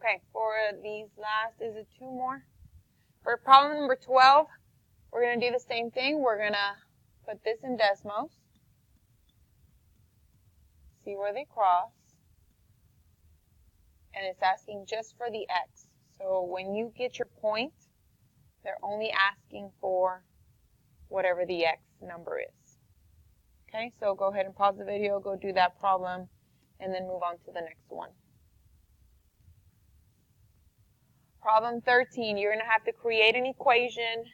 Okay, for these last, is it 2 more? For problem number 12, we're going to do the same thing. We're going to put this in decimals, see where they cross, and it's asking just for the x. So when you get your point, they're only asking for whatever the x number is. Okay, so go ahead and pause the video, go do that problem, and then move on to the next one. Problem 13, you're going to have to create an equation,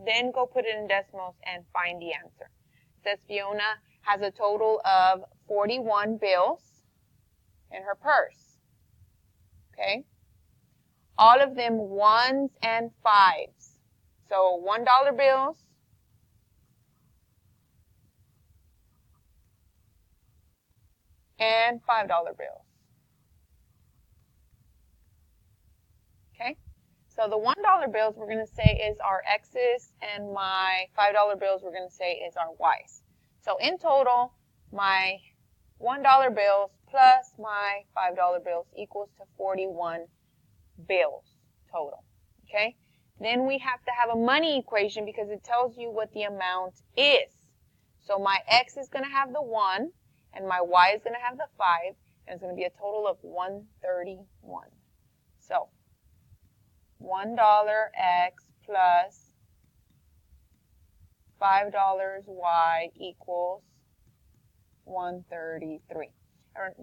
then go put it in decimals and find the answer. It says Fiona has a total of 41 bills in her purse. Okay? All of them 1s and 5s. So $1 bills, and $5 bills. Okay? So the $1 bills we're going to say is our x's, and my $5 bills we're going to say is our y's. So in total, my $1 bills plus my $5 bills equals to 41 bills total. Okay? Then we have to have a money equation because it tells you what the amount is. So my x is going to have the 1, and my y is going to have the 5, and it's going to be a total of 131. So $1 x plus $5 y equals 133.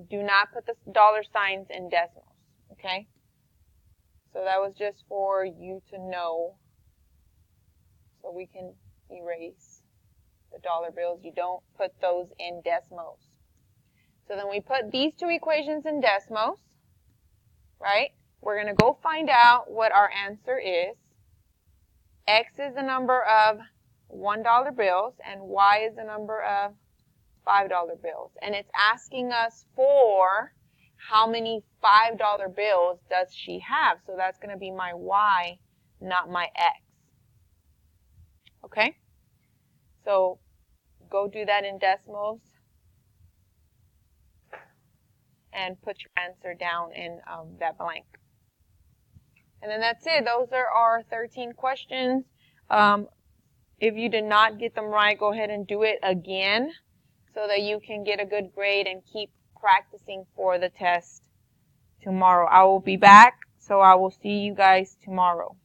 Do not put the dollar signs in decimals, okay? So that was just for you to know, so we can erase the dollar bills. You don't put those in decimals. So then we put these two equations in decimals, right? We're going to go find out what our answer is. X is the number of $1 bills, and Y is the number of $5 bills. And it's asking us for how many $5 bills does she have. So that's going to be my Y, not my X. Okay? So go do that in decimals and put your answer down in that blank. And then that's it. Those are our 13 questions. If you did not get them right, go ahead and do it again so that you can get a good grade and keep practicing for the test tomorrow. I will be back, so I will see you guys tomorrow.